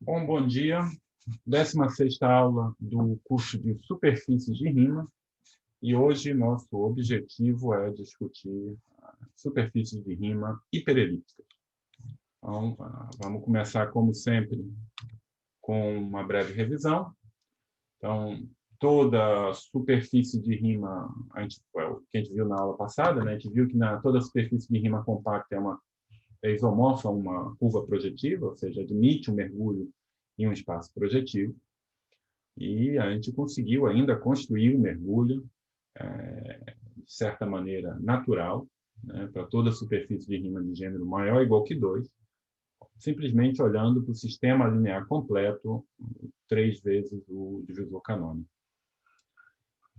Bom dia. 16ª aula do curso de superfícies de rima. E hoje nosso objetivo é discutir superfícies de rima hiperelípticas. Então, vamos começar, como sempre, com uma breve revisão. Então, toda superfície de rima, o que a gente viu na aula passada, né? A gente viu que toda superfície de rima compacta é isomorfa a uma curva projetiva, ou seja, admite um mergulho em um espaço projetivo. E a gente conseguiu ainda construir o mergulho, de certa maneira, natural, né, para toda a superfície de rima de gênero maior ou igual que 2, simplesmente olhando para o sistema linear completo 3 vezes o divisor canônico,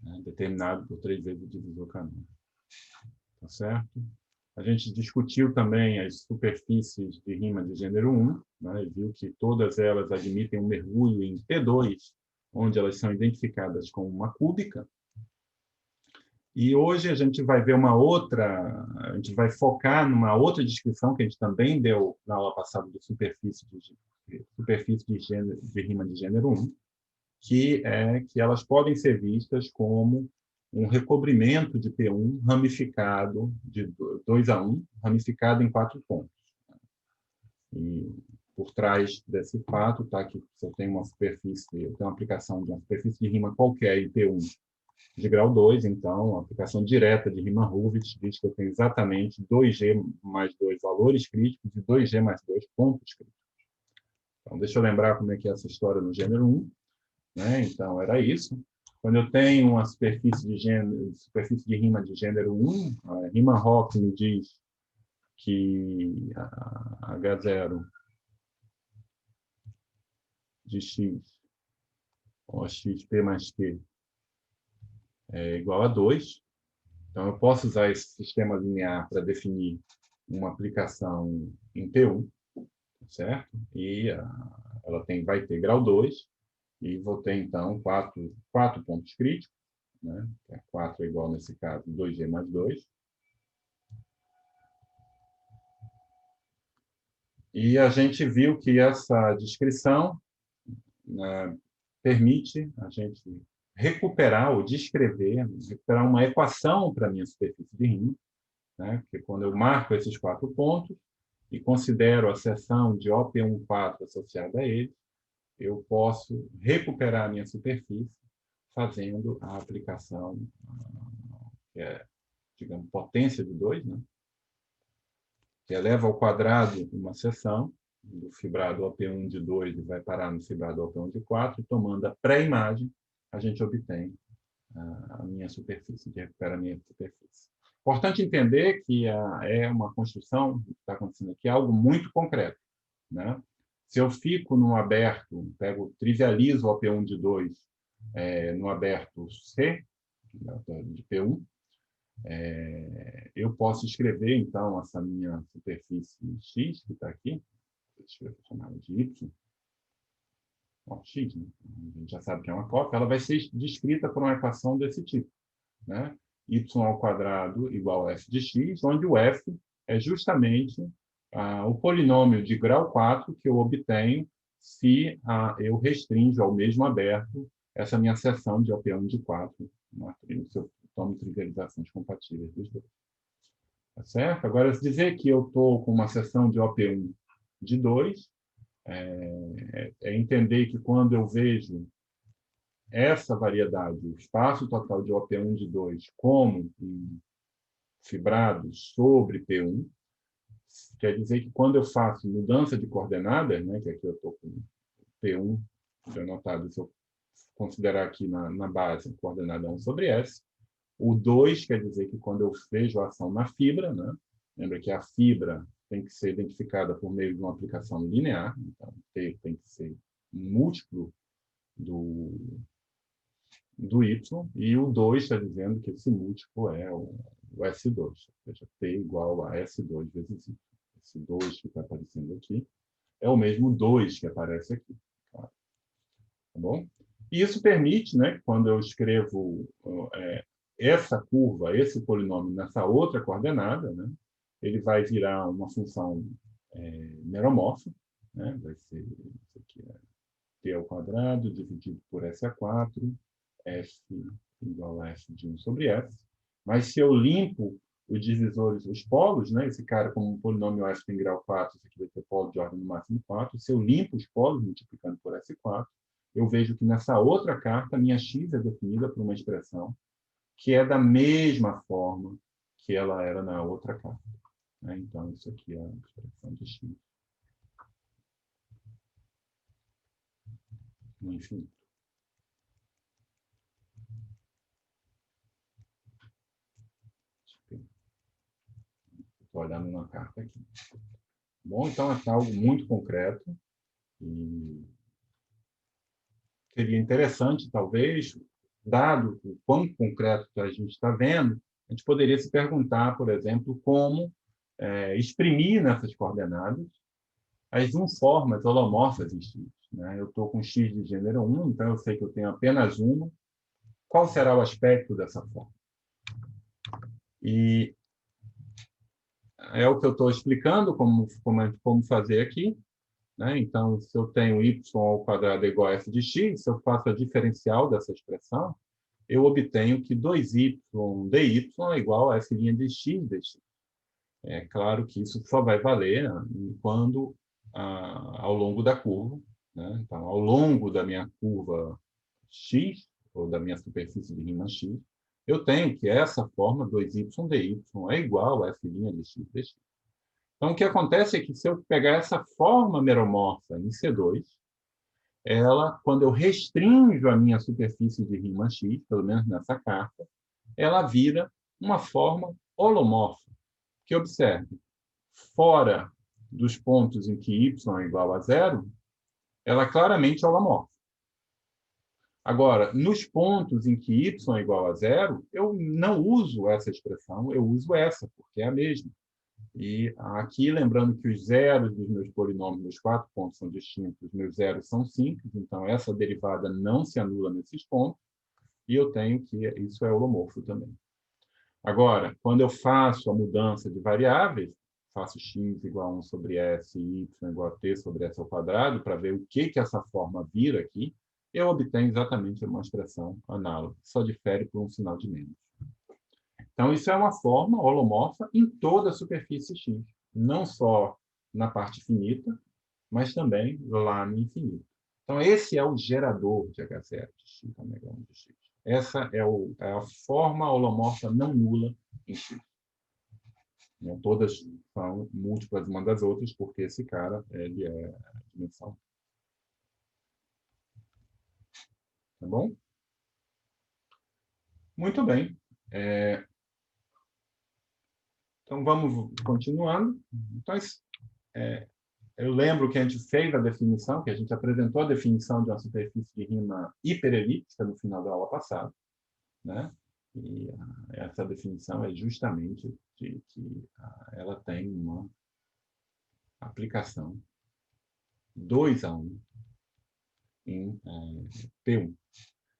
né, determinado por 3 vezes o divisor canônico. Tá certo? A gente discutiu também as superfícies de rima de gênero 1, né, e viu que todas elas admitem um mergulho em P2, onde elas são identificadas como uma cúbica. E hoje a gente vai ver a gente vai focar numa outra descrição que a gente também deu na aula passada de superfície de rima de gênero 1, que é que elas podem ser vistas como um recobrimento de P1 ramificado de 2 a 1, ramificado em 4 pontos. E por trás desse fato está que se eu tenho uma aplicação de uma superfície de rima qualquer em P1 de grau 2, então, a aplicação direta de Riemann-Hurwitz diz que eu tenho exatamente 2G mais 2 valores críticos e 2G mais 2 pontos críticos. Então, deixa eu lembrar como é que é essa história no gênero 1. Né? Então, era isso. Quando eu tenho uma superfície de rima de gênero 1, a Riemann-Roch me diz que a H0 de x, ou xp mais q, é igual a 2. Então, eu posso usar esse sistema linear para definir uma aplicação em P1, certo? E ela vai ter grau 2, e vou ter, então, 4 pontos críticos, né? 4 é igual, nesse caso, 2G mais 2. E a gente viu que essa descrição, né, permite a gente recuperar ou recuperar uma equação para a minha superfície de rima, né? Porque quando eu marco esses 4 pontos e considero a seção de OP14 associada a ele, eu posso recuperar a minha superfície fazendo a aplicação, que é, digamos, potência de 2, né? Que eleva ao quadrado uma seção do fibrado OP1 de 2 e vai parar no fibrado OP1 de 4, e tomando a pré-imagem, a gente obtém a minha superfície, recupera a minha superfície. Importante entender que é uma construção, que está acontecendo aqui, algo muito concreto. Né? Se eu fico no aberto, trivializo o OP1 de 2 no aberto C, de P1, eu posso escrever, então, essa minha superfície X, que está aqui, deixa eu chamar de Y, X, né? A gente já sabe que é uma cópia, ela vai ser descrita por uma equação desse tipo, né? Y ao quadrado igual a f de x, onde o f é justamente o polinômio de grau 4 que eu obtenho se eu restringo ao mesmo aberto essa minha seção de OP1 de 4, se eu tomo trivializações compatíveis dos dois. Tá certo? Agora, se dizer que eu estou com uma seção de OP1 de 2, é entender que quando eu vejo essa variedade, o espaço total de OP1 de 2 como fibrado sobre P1, quer dizer que quando eu faço mudança de coordenadas, né, que aqui eu estou com P1, anotado, se eu considerar aqui na base coordenada 1 sobre S, o 2 quer dizer que quando eu vejo a ação na fibra, né, lembra que a fibra tem que ser identificada por meio de uma aplicação linear, então T tem que ser um múltiplo do Y, e o 2 está dizendo que esse múltiplo é o S2, ou seja, T igual a S2 vezes Y. Esse 2 que está aparecendo aqui é o mesmo 2 que aparece aqui. Tá bom? E isso permite, né, quando eu escrevo essa curva, esse polinômio nessa outra coordenada, né, ele vai virar uma função meromorfa, né? Vai ser isso aqui, t ao quadrado dividido por s a 4, f igual a f de 1 sobre s. Mas se eu limpo os divisores, os polos, né? Esse cara, como um polinômio f tem grau 4, esse aqui vai ter polo de ordem no máximo 4. Se eu limpo os polos, multiplicando por S4, eu vejo que nessa outra carta, minha x é definida por uma expressão que é da mesma forma que ela era na outra carta, né? Então, isso aqui é a expressão de x no infinito. Estou olhando na carta aqui. Bom, então é algo muito concreto e seria interessante, talvez, dado o quão concreto que a gente está vendo, a gente poderia se perguntar, por exemplo, como exprimir nessas coordenadas as formas holomorfas em x, né? Eu estou com x de gênero 1, então eu sei que eu tenho apenas uma. Qual será o aspecto dessa forma? E é o que eu estou explicando, como fazer aqui, né? Então, se eu tenho y ao quadrado igual a f de x, se eu faço a diferencial dessa expressão, eu obtenho que 2y dy é igual a f' de x dx. É claro que isso só vai valer quando, ao longo da curva, né? Então, ao longo da minha curva x, ou da minha superfície de Riemann x, eu tenho que essa forma 2y dy é igual a f' de x dx. Então, o que acontece é que se eu pegar essa forma meromorfa em C2, ela, quando eu restringo a minha superfície de Riemann x, pelo menos nessa carta, ela vira uma forma holomorfa. Que observe, fora dos pontos em que y é igual a zero, ela é claramente holomorfa. Agora, nos pontos em que y é igual a zero, eu não uso essa expressão, eu uso essa, porque é a mesma. E aqui, lembrando que os zeros dos meus polinômios, meus 4 pontos são distintos, meus zeros são simples, então essa derivada não se anula nesses pontos, e eu tenho que isso é holomorfo também. Agora, quando eu faço a mudança de variáveis, faço x igual a 1 sobre s e y igual a t sobre s ao quadrado, para ver o que essa forma vira aqui, eu obtenho exatamente uma expressão análoga, só difere por um sinal de menos. Então, isso é uma forma holomorfa em toda a superfície x, não só na parte finita, mas também lá no infinito. Então, esse é o gerador de H0 de x, ômega 1 de x. Essa é a forma holomorfa não nula em x. Não todas são múltiplas umas das outras, porque esse cara ele é a dimensão. Tá bom? Muito bem. Então, vamos continuando. Então, eu lembro que a gente fez a definição, que a gente apresentou a definição de uma superfície de Riemann hiperelíptica no final da aula passada, né? E essa definição é justamente de que ela tem uma aplicação 2:1 em P1.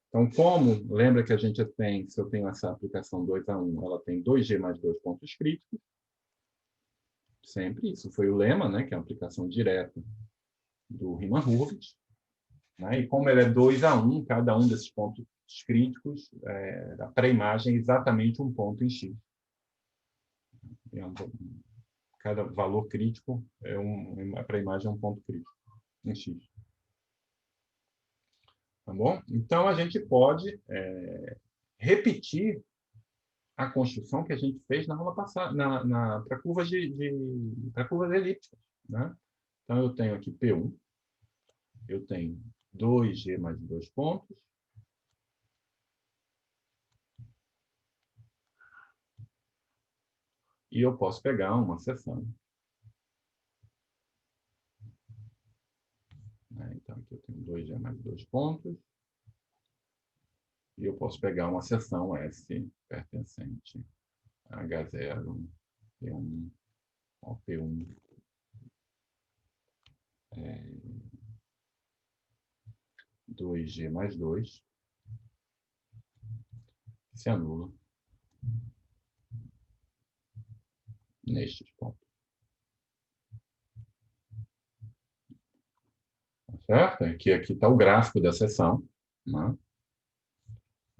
Então, como lembra que a gente tem, se eu tenho essa aplicação 2:1, ela tem 2G mais 2 pontos críticos, sempre, isso foi o lema, né, que é a aplicação direta do Riemann-Hurwitz, né? E como ele é 2:1, cada um desses pontos críticos, a pré-imagem é exatamente um ponto em X. Cada valor crítico a pré-imagem é um ponto crítico em X. Tá bom? Então, a gente pode repetir a construção que a gente fez na aula passada, para curvas curvas elípticas, né? Então, eu tenho aqui P1, eu tenho 2G mais 2 pontos, e eu posso pegar uma seção. Então, aqui eu tenho 2G mais 2 pontos, e eu posso pegar uma seção S pertencente a H0, P1, ao P1, 2G mais 2, se anula nestes pontos. certo? Aqui está o gráfico da seção, né?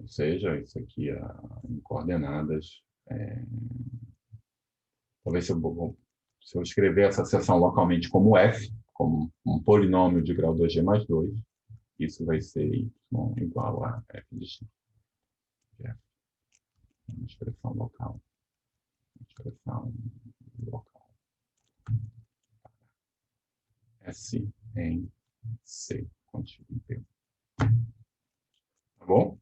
Ou seja, isso aqui em coordenadas. Talvez se eu escrever essa seção localmente como f, como um polinômio de grau 2g mais 2, isso vai ser y igual a f de x. Uma expressão local. Expressão local. S em C, contigo em P. Tá bom?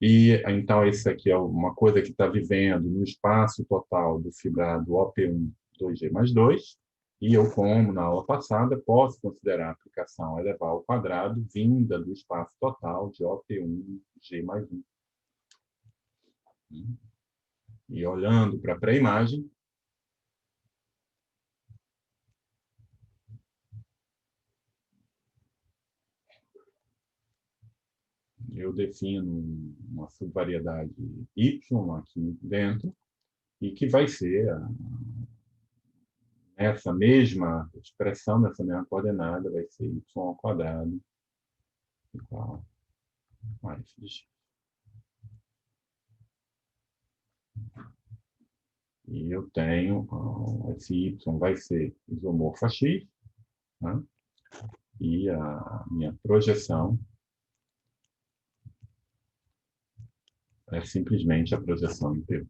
E, então, esse aqui é uma coisa que está vivendo no espaço total do fibrado OP1 2G mais 2, e eu, como na aula passada, posso considerar a aplicação elevar ao quadrado vinda do espaço total de OP1 G mais 1. E olhando para a pré-imagem, eu defino uma subvariedade y aqui dentro, e que vai ser essa mesma expressão, nessa mesma coordenada, vai ser y ao quadrado igual a f de x. E eu tenho, esse y vai ser isomorfo a x, né? E a minha projeção é simplesmente a projeção em P.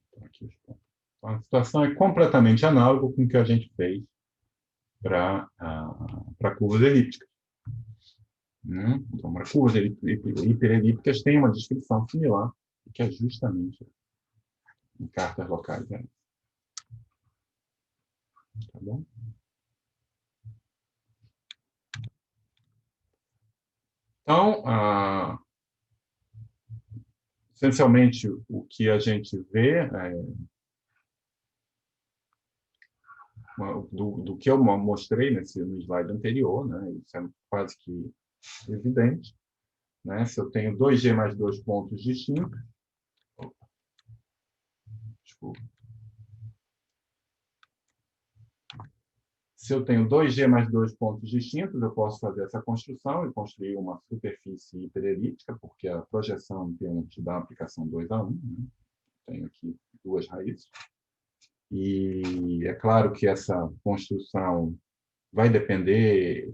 Então, aqui os pontos. Então, a situação é completamente análoga com o que a gente fez para curvas elípticas. Então, para curvas hiperelípticas tem uma descrição similar, que é justamente em cartas locais. Né? Tá bom? Então, essencialmente, o que a gente vê do que eu mostrei no slide anterior, né? Isso é quase que evidente. Né? Se eu tenho 2G mais 2 pontos distintos, desculpa. Se eu tenho 2G mais 2 pontos distintos, eu posso fazer essa construção e construir uma superfície hiperelíptica, porque a projeção P1 te dá a aplicação 2 a 1. Né? Tenho aqui duas raízes. E é claro que essa construção vai depender,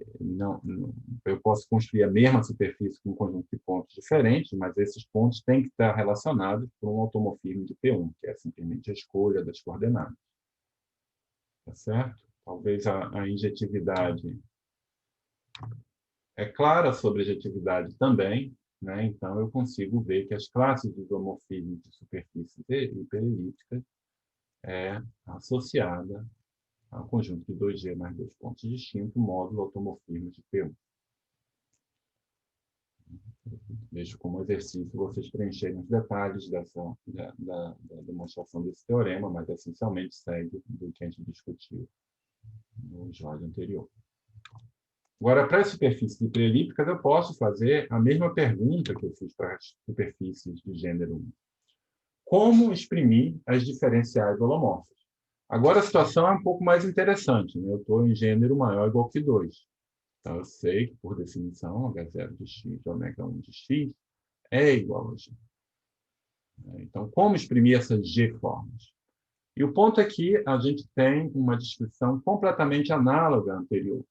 eu posso construir a mesma superfície com um conjunto de pontos diferentes, mas esses pontos têm que estar relacionados por um automorfismo de P1, que é simplesmente a escolha das coordenadas. Tá certo? Talvez a injetividade é clara sobre a injetividade também, né? Então eu consigo ver que as classes de isomorfismo de superfícies hiperelípticas é associada ao conjunto de 2G mais 2 pontos distintos, módulo automorfismo de P1. Deixo como exercício vocês preencherem os detalhes da demonstração desse teorema, mas essencialmente segue do que a gente discutiu no slide anterior. Agora, para as superfícies hiperelípticas, eu posso fazer a mesma pergunta que eu fiz para as superfícies de gênero 1. Como exprimir as diferenciais holomorfas? Agora, a situação é um pouco mais interessante. Né? Eu estou em gênero maior ou igual que 2. Então, eu sei que, por definição, H0 de x e ω1 de x é igual a g. Então, como exprimir essas g-formas? E o ponto é que a gente tem uma descrição completamente análoga à anterior.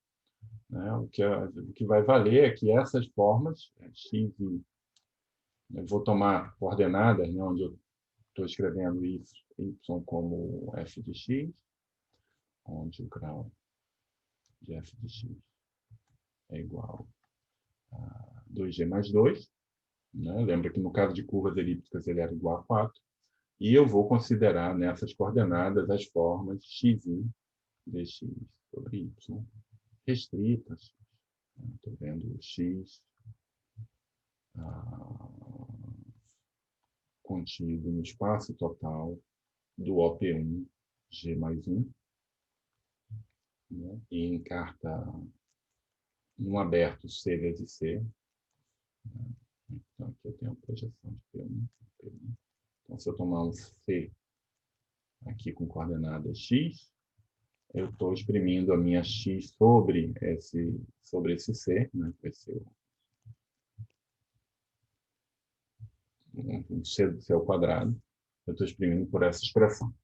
Né? O que vai valer é que essas formas, x e eu vou tomar coordenadas, né, onde eu estou escrevendo y como f de x, onde o grau de f de x é igual a 2g mais 2. Né? Lembra que no caso de curvas elípticas ele era igual a 4. E eu vou considerar nessas coordenadas as formas xi dx sobre y restritas. Estou vendo o x contido no espaço total do OP1 G mais 1. Né? E em carta no aberto C vezes C. Né? Então, aqui eu tenho a projeção de P1. Então, se eu tomar um C aqui com coordenada x, eu estou exprimindo a minha x sobre esse c, né, que vai ser um c do c ao quadrado. Eu estou exprimindo por essa expressão.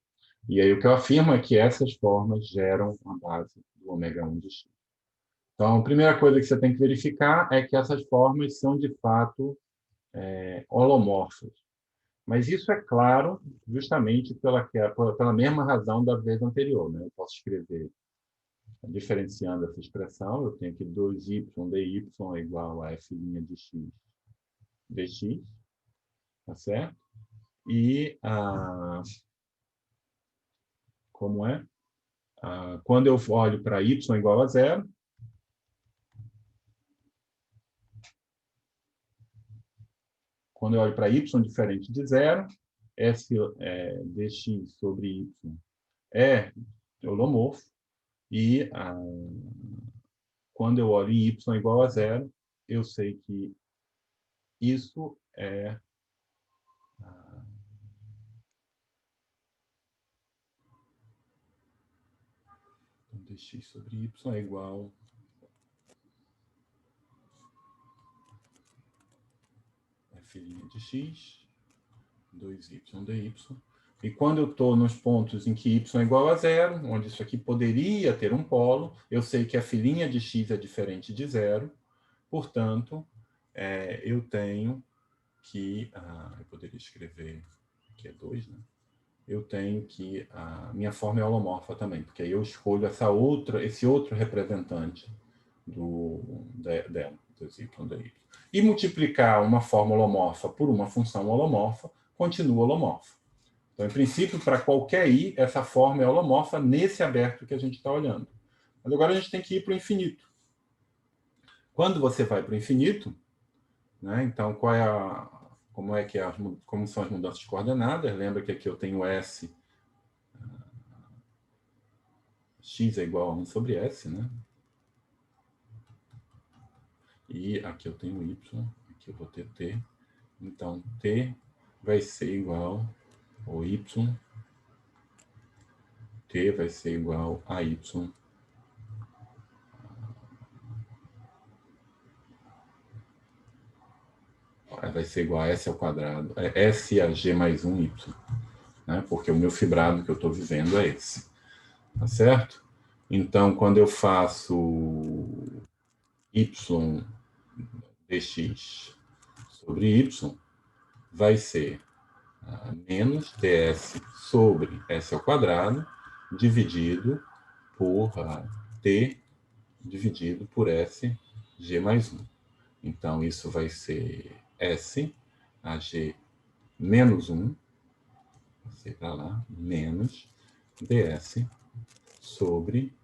E aí o que eu afirmo é que essas formas geram a base do ômega 1 de x. Então, a primeira coisa que você tem que verificar é que essas formas são, de fato, holomorfas. Mas isso é claro justamente pela mesma razão da vez anterior. Né? Eu posso escrever, diferenciando essa expressão, eu tenho que 2y dy é igual a f' de x dx, tá certo? E como é? Quando eu olho para y igual a zero, quando eu olho para y diferente de zero, f dx sobre y é holomorfo, e quando eu olho em y igual a zero, eu sei que isso é dx sobre y é igual a f' de x, 2y dy. E quando eu estou nos pontos em que y é igual a zero, onde isso aqui poderia ter um polo, eu sei que a f' de x é diferente de zero, portanto, eu tenho que... eu poderia escrever que é 2, né? Eu tenho que a minha forma é holomorfa também, porque aí eu escolho esse outro representante dela, dos y dy. E multiplicar uma forma holomorfa por uma função holomorfa continua holomorfa. Então, em princípio, para qualquer i, essa forma é holomorfa nesse aberto que a gente está olhando. Mas agora a gente tem que ir para o infinito. Quando você vai para o infinito, né, então, como são as mudanças de coordenadas? Lembra que aqui eu tenho s, x é igual a 1 sobre s, né? E aqui eu tenho y, aqui eu vou ter t. Então, t vai ser igual ao y, t vai ser igual a y. Vai ser igual a s ao quadrado, s a g mais 1y, né? Porque o meu fibrado que eu estou vivendo é esse. Tá certo? Então, quando eu faço y dx sobre y, vai ser menos ds sobre s ao quadrado, dividido por t, dividido por s, g mais 1. Então, isso vai ser s, a g menos 1, vai ser para lá, menos ds sobre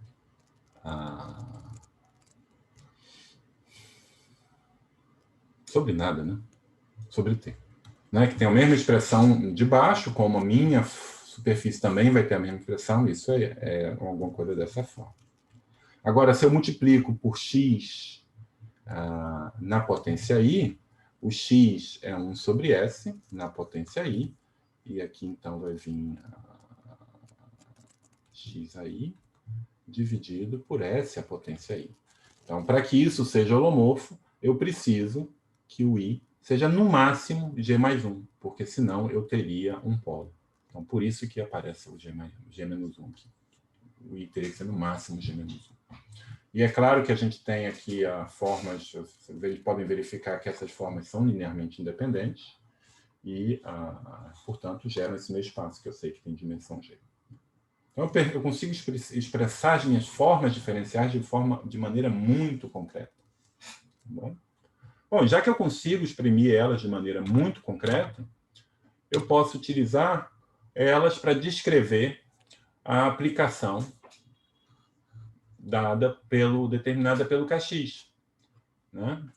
sobre nada, né? Sobre t. Né? Que tem a mesma expressão de baixo, como a minha superfície também vai ter a mesma expressão, isso é alguma coisa dessa forma. Agora, se eu multiplico por x na potência i, o x é 1 sobre s na potência i, e aqui então vai vir x aí, dividido por s a potência i. Então, para que isso seja holomorfo, eu preciso que o i seja no máximo g mais 1, porque senão eu teria um polo. Então, por isso que aparece o g menos 1 aqui. O i teria que ser no máximo g menos 1. E é claro que a gente tem aqui formas, vocês podem verificar que essas formas são linearmente independentes e, portanto, geram esse meu espaço, que eu sei que tem dimensão g. Então, eu consigo expressar as minhas formas diferenciais de maneira muito concreta. Tá bom, já que eu consigo exprimir elas de maneira muito concreta, eu posso utilizar elas para descrever a aplicação determinada pelo Kx. Né?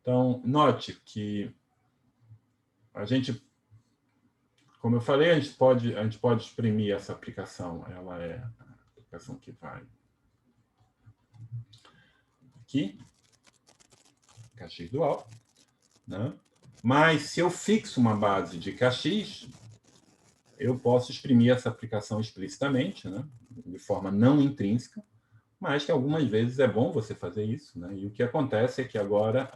Então, note que a gente, como eu falei, a gente pode exprimir essa aplicação. Ela é a aplicação que vai aqui, Kx dual. Né? Mas, se eu fixo uma base de Kx, eu posso exprimir essa aplicação explicitamente, né? De forma não intrínseca, mas que algumas vezes é bom você fazer isso, né? E o que acontece é que agora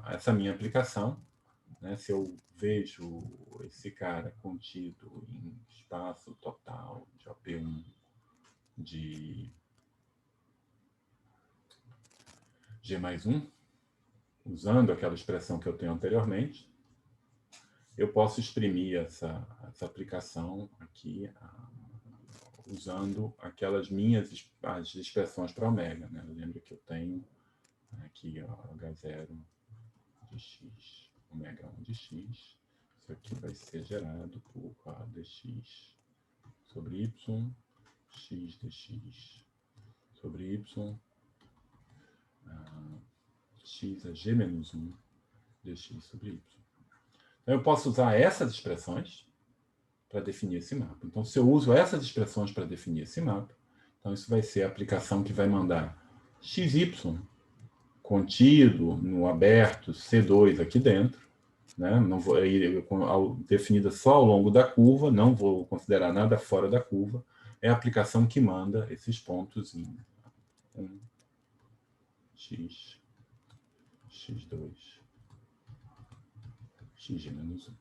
essa minha aplicação, né, se eu vejo esse cara contido em espaço total de OP1 de G mais 1, usando aquela expressão que eu tenho anteriormente, eu posso exprimir essa aplicação aqui usando aquelas as expressões para ômega, né? Lembra que eu tenho aqui H0 de x, ômega 1 de x. Isso aqui vai ser gerado por A dx sobre y, x dx sobre y, x é g menos 1 dx sobre y. Então, eu posso usar essas expressões para definir esse mapa. Então, se eu uso essas expressões para definir esse mapa, então isso vai ser a aplicação que vai mandar xy contido no aberto C2 aqui dentro, né? Não vou, definida só ao longo da curva, não vou considerar nada fora da curva, é a aplicação que manda esses pontos em 1, x, x2, xg menos 1.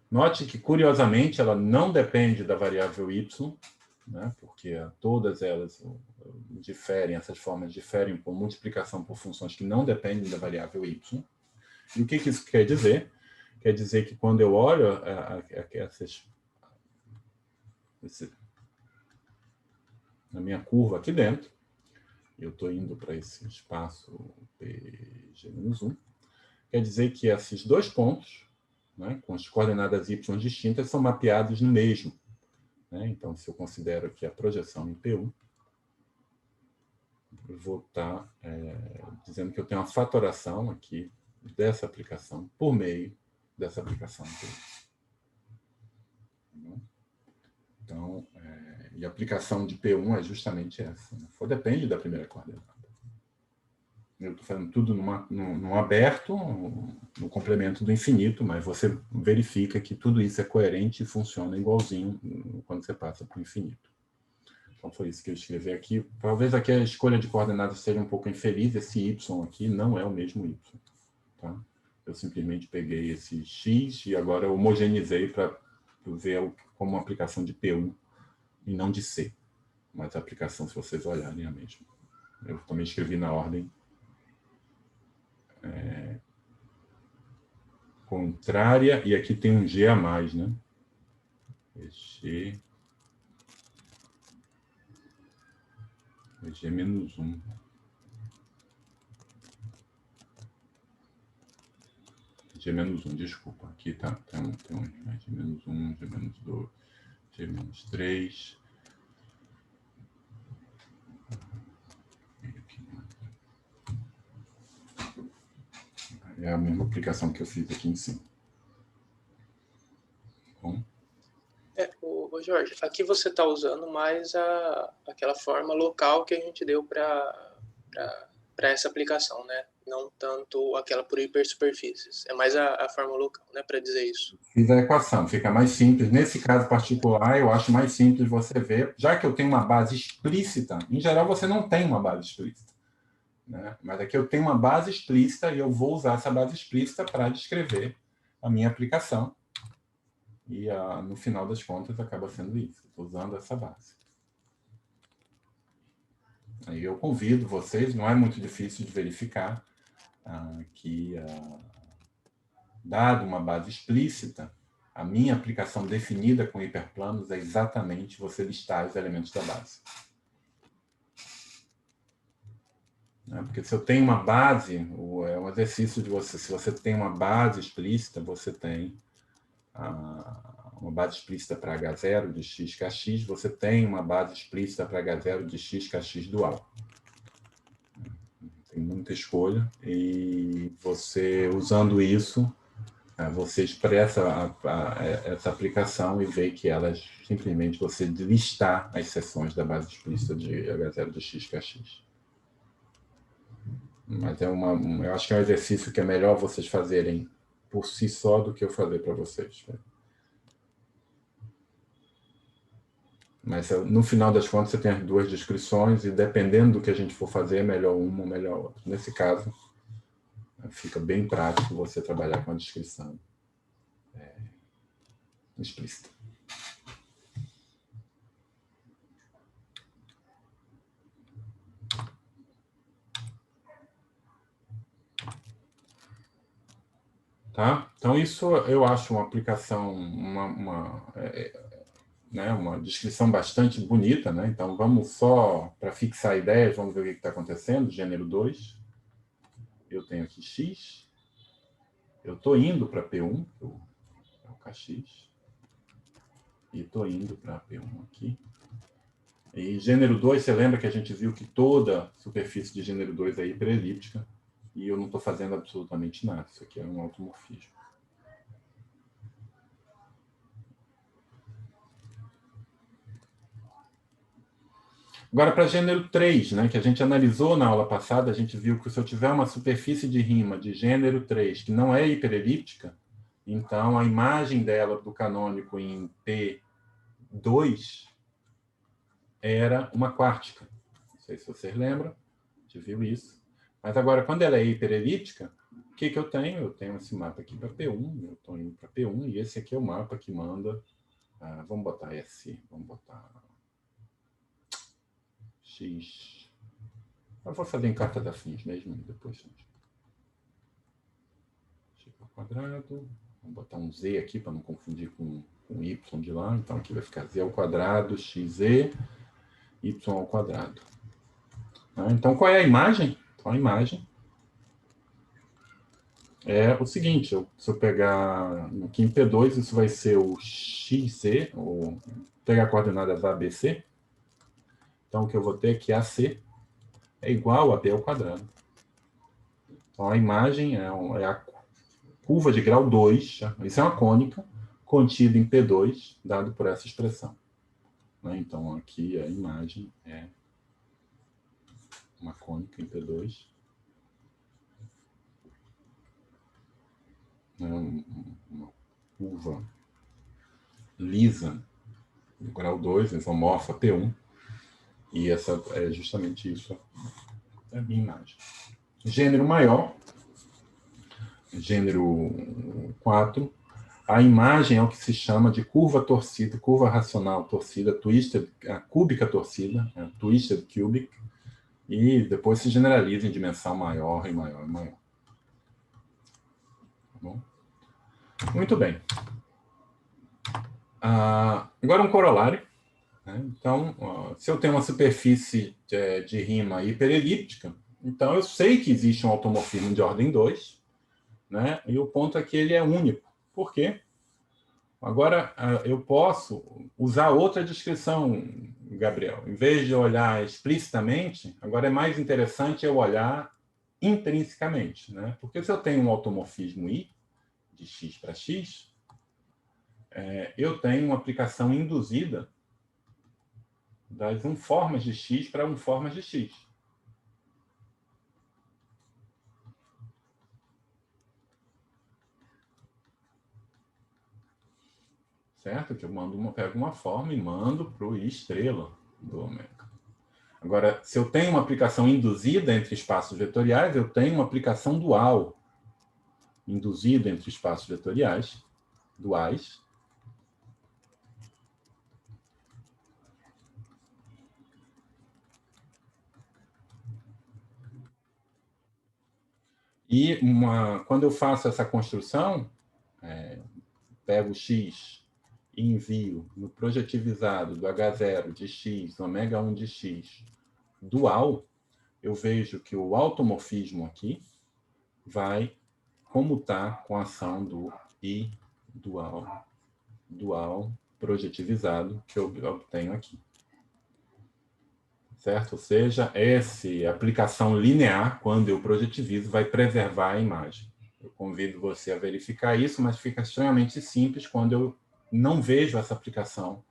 Note que, curiosamente, ela não depende da variável y, né? Porque todas elas diferem, essas formas diferem por multiplicação por funções que não dependem da variável y. E o que isso quer dizer? Quer dizer que quando eu olho na minha curva aqui dentro, eu estou indo para esse espaço Pg-1, quer dizer que esses dois pontos, né, com as coordenadas y distintas, são mapeados no mesmo. Né? Então, se eu considero aqui a projeção em P1, eu vou estar dizendo que eu tenho uma fatoração aqui dessa aplicação por meio dessa aplicação em P1. Então, e a aplicação de P1 é justamente essa. Né? Depende da primeira coordenada. Eu estou fazendo tudo num aberto, no complemento do infinito, mas você verifica que tudo isso é coerente e funciona igualzinho quando você passa para o infinito. Então, foi isso que eu escrevi aqui. Talvez aqui a escolha de coordenadas seja um pouco infeliz. Esse y aqui não é o mesmo y. Tá? Eu simplesmente peguei esse x e agora homogeneizei para ver como uma aplicação de P1 e não de C. Mas a aplicação, se vocês olharem, é a mesma. Eu também escrevi na ordem contrária, e aqui tem um G a mais, né? G menos 1. G menos 1, desculpa. Aqui tem um G menos 1, G menos 2, G menos 3. É a mesma aplicação que eu fiz aqui em cima. Bom. Jorge, aqui você está usando mais aquela forma local que a gente deu para essa aplicação, né? Não tanto aquela por hipersuperfícies. É mais a forma local, né? Para dizer isso. Fiz a equação, fica mais simples. Nesse caso particular, eu acho mais simples você ver, já que eu tenho uma base explícita, em geral você não tem uma base explícita. Né? Mas aqui eu tenho uma base explícita e eu vou usar essa base explícita para descrever a minha aplicação. E no final das contas acaba sendo isso, usando essa base. Aí eu convido vocês, não é muito difícil de verificar que, dado uma base explícita, a minha aplicação definida com hiperplanos é exatamente você listar os elementos da base. Porque se eu tenho uma base, é um exercício de você, se você tem uma base explícita, você tem uma base explícita para H0 de x kx, você tem uma base explícita para H0 de x kx dual. Tem muita escolha, e você, usando isso, você expressa essa aplicação e vê que elas, simplesmente, você listar as seções da base explícita de H0 de x kx. Mas eu acho que é um exercício que é melhor vocês fazerem por si só do que eu fazer para vocês. Mas, no final das contas, você tem as duas descrições e, dependendo do que a gente for fazer, é melhor uma ou melhor outra. Nesse caso, fica bem prático você trabalhar com a descrição explícita. Tá? Então, isso eu acho uma aplicação, né, uma descrição bastante bonita, né? Então, vamos só, para fixar ideias, vamos ver o que está acontecendo. Gênero 2. Eu tenho aqui X. Eu estou indo para P1, que é o KX. E estou indo para P1 aqui. E gênero 2, você lembra que a gente viu que toda superfície de gênero 2 é hiperelíptica. E eu não estou fazendo absolutamente nada. Isso aqui é um automorfismo. Agora, para gênero 3, né, que a gente analisou na aula passada, a gente viu que se eu tiver uma superfície de rima de gênero 3 que não é hiperelíptica, então a imagem dela do canônico em P2 era uma quártica. Não sei se vocês lembram, a gente viu isso. Mas agora, quando ela é hiperelíptica, o que eu tenho? Eu tenho esse mapa aqui para P1, eu estou indo para P1, e esse aqui é o mapa que manda... vamos botar S, vamos botar X... Eu vou fazer em carta da fins mesmo, depois. X ao quadrado. Vamos botar um Z aqui para não confundir com Y de lá. Então aqui vai ficar Z ao quadrado, XZ, Y ao quadrado. Então qual é a imagem? Então a imagem é o seguinte, se eu pegar aqui em P2, isso vai ser o XZ, ou pegar coordenadas ABC. Então o que eu vou ter aqui, AC, é igual a B ao quadrado. Então, a imagem é a curva de grau 2, isso é uma cônica, contida em P2, dado por essa expressão. Então, aqui a imagem é uma cônica em P2. Uma curva lisa, grau 2, isomorfa P1. E essa é justamente isso, é a minha imagem. Gênero maior, gênero 4, a imagem é o que se chama de curva torcida, curva racional torcida, twisted, a cúbica torcida, twisted cubic, e depois se generaliza em dimensão maior e maior e maior. Tá bom? Muito bem. Agora um corolário. Né? Então, se eu tenho uma superfície de rima hiperelíptica, então eu sei que existe um automorfismo de ordem 2, né? E o ponto é que ele é único. Por quê? Agora, eu posso usar outra descrição, Gabriel. Em vez de olhar explicitamente, agora é mais interessante eu olhar intrinsecamente. Né? Porque se eu tenho um automorfismo I, de X para X, eu tenho uma aplicação induzida das unformas de X para unformas de X. Certo? Que eu pego uma forma e mando para o I estrela do ômega. Agora, se eu tenho uma aplicação induzida entre espaços vetoriais, eu tenho uma aplicação dual induzida entre espaços vetoriais, duais. E quando eu faço essa construção, pego X e envio no projetivizado do H0 de X, ômega 1 de X, dual, eu vejo que o automorfismo aqui vai comutar com a ação do I dual projetivizado que eu obtenho aqui. Certo? Ou seja, essa aplicação linear, quando eu projetivizo, vai preservar a imagem. Eu convido você a verificar isso, mas fica extremamente simples quando eu não vejo essa aplicação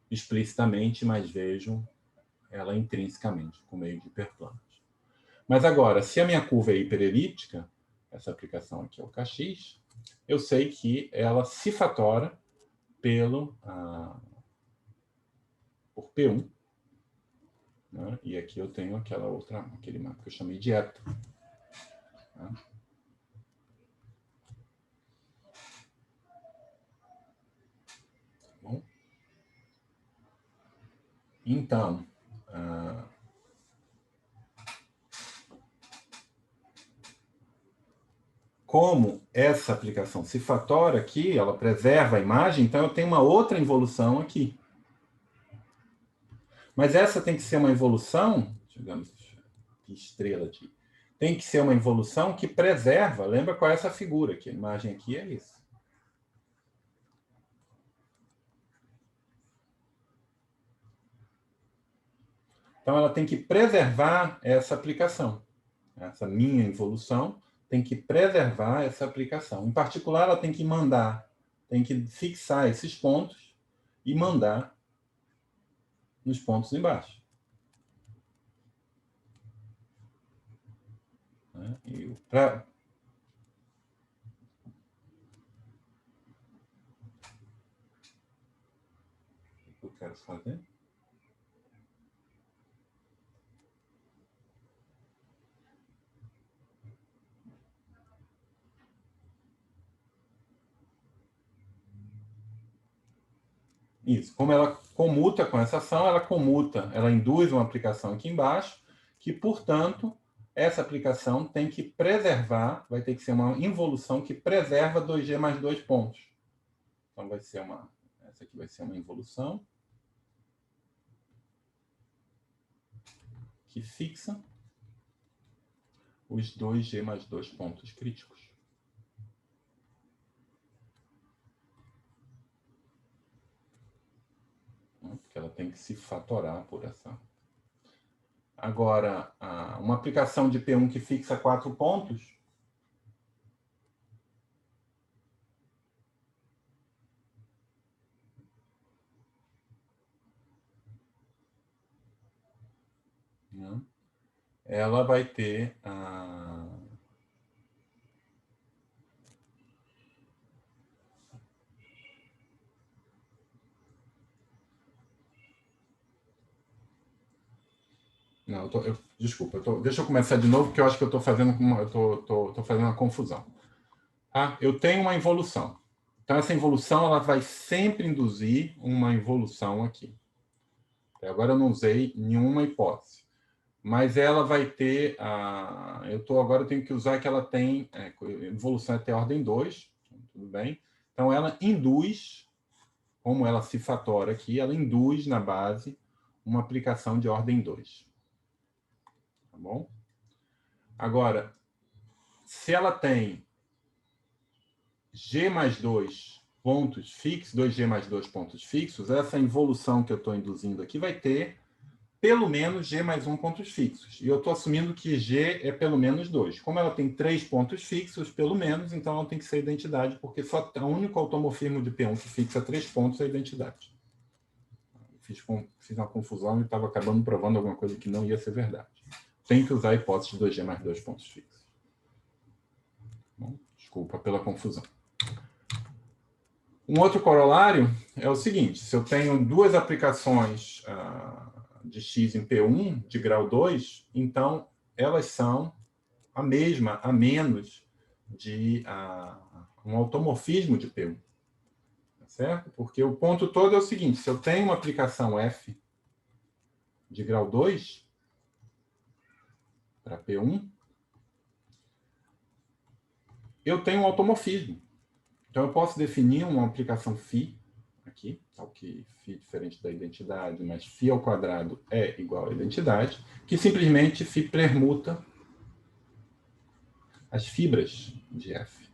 explicitamente, mas vejo ela intrinsecamente, por meio de hiperplanos. Mas agora, se a minha curva é hiperelíptica, essa aplicação aqui é o KX, eu sei que ela se fatora pelo por P1. Né? E aqui eu tenho aquele mapa que eu chamei de eta. Tá? Bom. Então, como essa aplicação se fatora aqui, ela preserva a imagem, então eu tenho uma outra involução aqui. Mas essa tem que ser uma evolução, digamos, que estrela aqui, tem que ser uma evolução que preserva, lembra qual é essa figura aqui? A imagem aqui é isso. Então ela tem que preservar essa aplicação. Essa minha evolução tem que preservar essa aplicação. Em particular, ela tem que mandar, tem que fixar esses pontos e mandar nos pontos embaixo. O que eu quero fazer? Isso. Como ela comuta com essa ação, ela induz uma aplicação aqui embaixo, que, portanto, essa aplicação tem que preservar, vai ter que ser uma involução que preserva 2G mais 2 pontos. Então, essa aqui vai ser uma involução que fixa os 2G mais 2 pontos críticos. Porque ela tem que se fatorar por essa. Agora, uma aplicação de P1 que fixa 4 pontos, né? Ela vai ter Não, desculpa, deixa eu começar de novo, porque eu acho que eu estou fazendo uma confusão. Tá? Eu tenho uma involução. Então, essa involução ela vai sempre induzir uma involução aqui. Até agora eu não usei nenhuma hipótese. Mas ela vai ter... agora eu tenho que usar que ela tem... involução até ordem 2. Tudo bem? Então, ela induz, como ela se fatora aqui, ela induz na base uma aplicação de ordem 2. Tá bom? Agora, se ela tem G mais 2 pontos fixos, 2G mais 2 pontos fixos, essa involução que eu estou induzindo aqui vai ter pelo menos G mais 1 pontos fixos. E eu estou assumindo que G é pelo menos 2. Como ela tem 3 pontos fixos, pelo menos, então ela tem que ser identidade, porque só o único automorfismo de P1 que fixa 3 pontos é a identidade. Fiz uma confusão e estava acabando provando alguma coisa que não ia ser verdade. Tem que usar a hipótese de 2G mais 2 pontos fixos. Bom, desculpa pela confusão. Um outro corolário é o seguinte: se eu tenho duas aplicações de X em P1 de grau 2, então elas são a mesma, a menos de um automorfismo de P1. Tá certo? Porque o ponto todo é o seguinte: se eu tenho uma aplicação F de grau 2 para P1, eu tenho um automorfismo. Então, eu posso definir uma aplicação φ aqui, tal que φ diferente da identidade, mas φ ao quadrado é igual à identidade, que simplesmente φ permuta as fibras de F.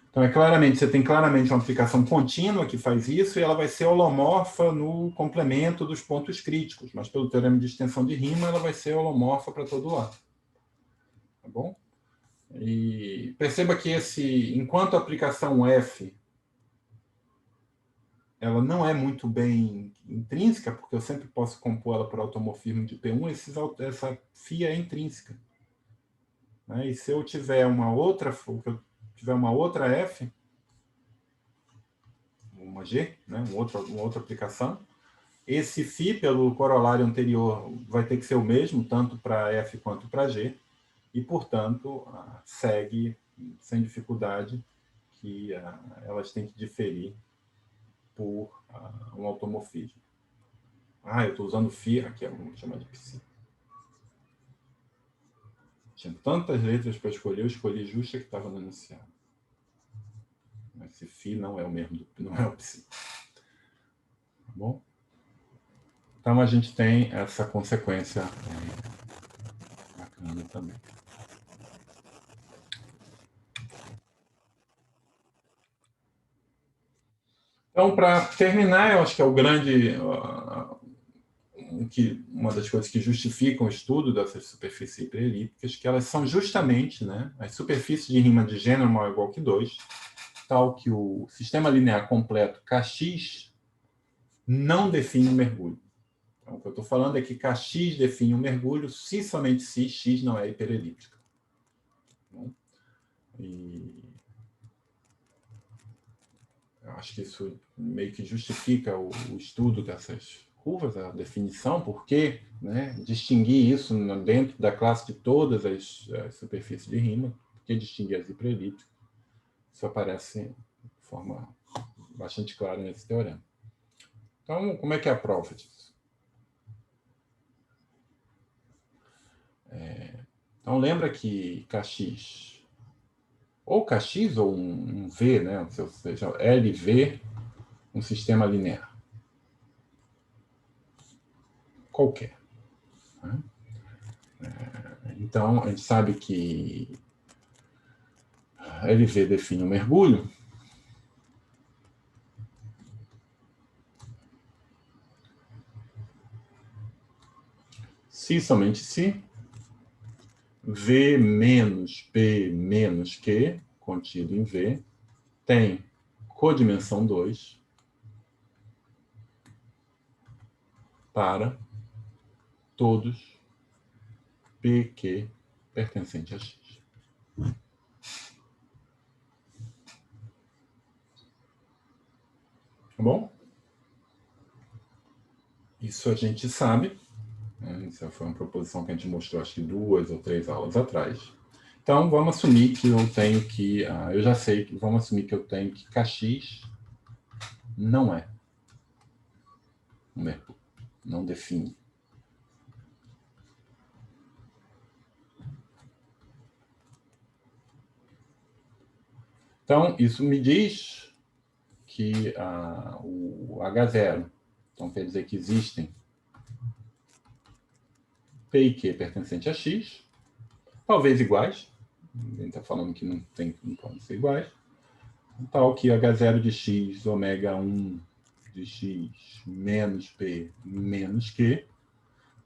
Então, você tem claramente uma aplicação contínua que faz isso, e ela vai ser holomorfa no complemento dos pontos críticos, mas pelo teorema de extensão de Riemann, ela vai ser holomorfa para todo lado. Tá bom? E perceba que enquanto a aplicação F ela não é muito bem intrínseca, porque eu sempre posso compor ela por automorfismo de P1, essa φ é intrínseca. Né? E se eu tiver uma outra F, uma G, né? Uma outra aplicação. Esse φ, pelo corolário anterior, vai ter que ser o mesmo, tanto para F quanto para G, e, portanto, segue sem dificuldade que elas têm que diferir por um automorfismo. Eu estou usando φ, aqui vamos chamar de psi. Tinha tantas letras para escolher, eu escolhi justa que estava no enunciado. Esse φ não é o mesmo, não é o psi. Tá bom? Então, a gente tem essa consequência bacana também. Então, para terminar, eu acho que é o grande... uma das coisas que justificam o estudo dessas superfícies hiperelípticas, que elas são justamente, né, as superfícies de rima de gênero maior ou igual que 2, tal que o sistema linear completo Kx não define um mergulho. Então, o que eu estou falando é que Kx define um mergulho se somente se x não é hiperelíptica. E eu acho que isso meio que justifica o estudo dessas curvas, a definição, porque, né, distinguir isso dentro da classe de todas as superfícies de rima, porque distinguir as hiperelípticas, isso aparece de forma bastante clara nesse teorema. Então, como é que é a prova disso? Então, lembra que Kx, ou Kx ou um V, né, ou seja, LV, um sistema linear. Qualquer. Né? Então, a gente sabe que LV define o mergulho. Se somente se V menos P menos Q, contido em V, tem codimensão 2 para todos PQ pertencente a X. Tá bom? Isso a gente sabe. Essa foi uma proposição que a gente mostrou, acho que 2 ou 3 aulas atrás. Então, vamos assumir que eu tenho que... eu já sei que vamos assumir que eu tenho que Kx não é um mergulho, não define. Então, isso me diz que o H0, então quer dizer que existem P e Q pertencente a X, talvez iguais, ninguém está falando que não podem ser iguais, tal que H0 de X, ômega 1 de X menos P menos Q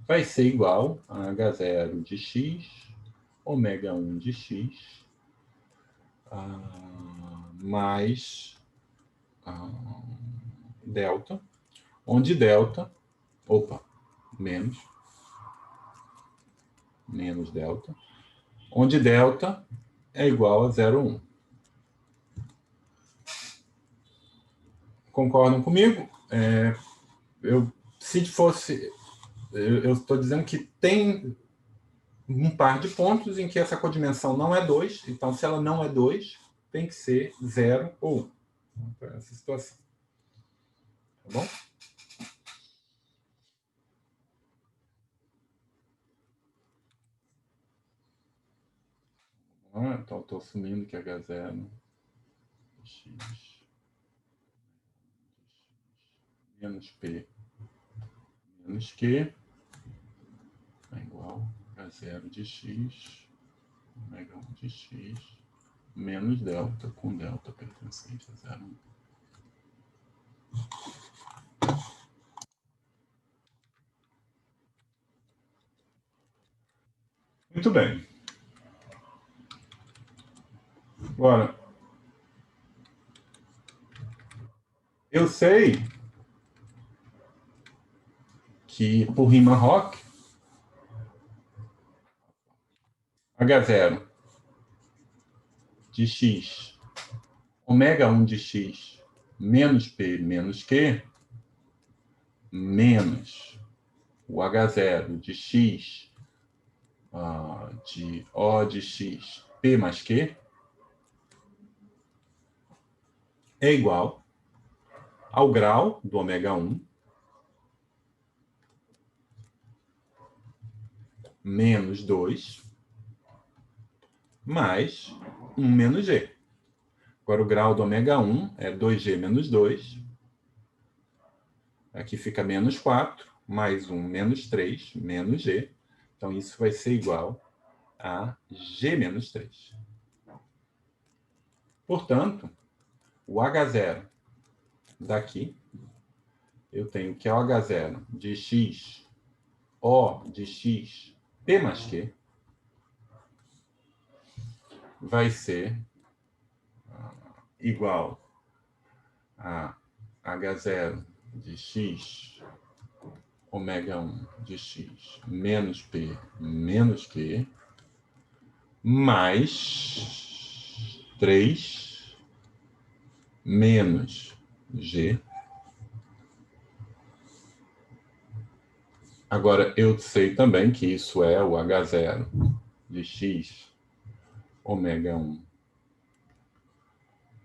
vai ser igual a H0 de X, ômega 1 de X, mais delta, onde delta, menos delta, onde delta é igual a 0,1. Concordam comigo? Se fosse... Eu estou dizendo que tem um par de pontos em que essa codimensão não é 2, então se ela não é 2, tem que ser 0 ou 1. Para essa situação. Tá bom? Então, estou assumindo que H0 x menos P menos Q é igual a H0 de x, ômega 1 de x, menos delta, com delta pertencente a 0,1. Muito bem. Agora, eu sei que por Riemann-Roch, H0 de x, ômega 1 de x menos P menos Q menos o H0 de X de O de X P mais Q é igual ao grau do ômega 1 menos 2 mais 1 menos G. Agora, o grau do ômega 1 é 2G menos 2. Aqui fica menos 4, mais 1 menos 3, menos G. Então, isso vai ser igual a G menos 3. Portanto, o H0 daqui, eu tenho que é o H0 de X, O de X, P mais Q, vai ser igual a H0 de X, ômega 1 de X, menos P, menos Q, mais 3, menos G. Agora, eu sei também que isso é o H0 de X, ômega 1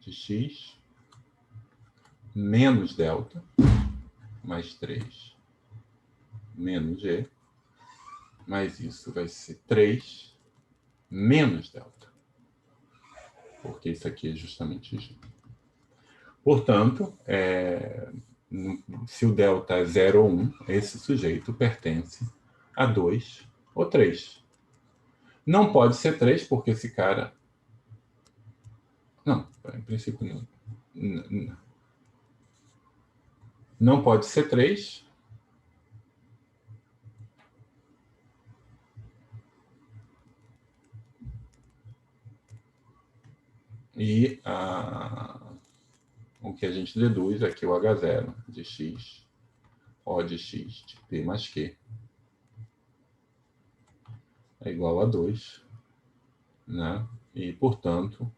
de X, menos delta, mais 3, menos G, mas isso vai ser 3 menos delta, porque isso aqui é justamente G. Portanto, se o delta é 0 ou 1, esse sujeito pertence a 2 ou 3. Não pode ser 3, porque esse cara... Não, em princípio não. Não pode ser 3. E o que a gente deduz é que o H0 de X, O de X de P mais Q é igual a 2, né? E, portanto,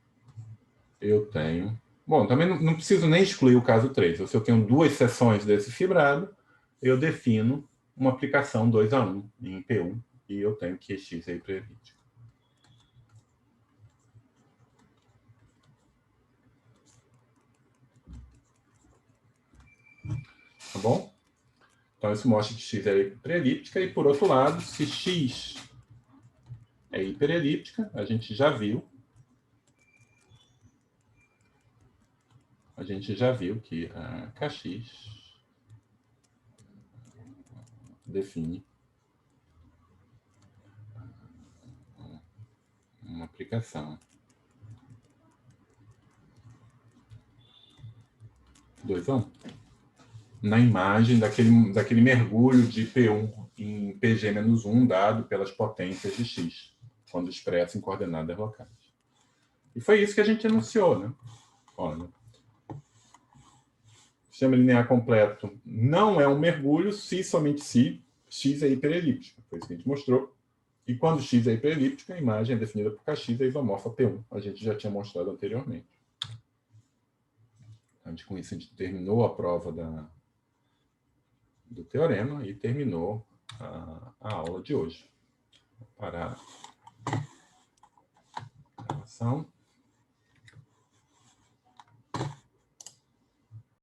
eu tenho... Bom, também não preciso nem excluir o caso 3. Se eu tenho duas seções desse fibrado, eu defino uma aplicação 2:1 em P1 e eu tenho que X é hiperelíptico. Tá bom? Então, isso mostra que X é hiperelíptica e, por outro lado, se X é hiperelíptica, a gente já viu que a Kx define uma aplicação 2:1 na imagem daquele mergulho de P1 em PG-1 dado pelas potências de X, quando expresso em coordenadas locais. E foi isso que a gente anunciou, né? Olha, o sistema linear completo não é um mergulho se somente se X é hiperelíptico. Foi isso que a gente mostrou. E quando X é hiperelíptico, a imagem é definida por Kx é isomorfa P1. A gente já tinha mostrado anteriormente. Com isso, a gente terminou a prova do teorema e terminou a aula de hoje. Vou parar a gravação.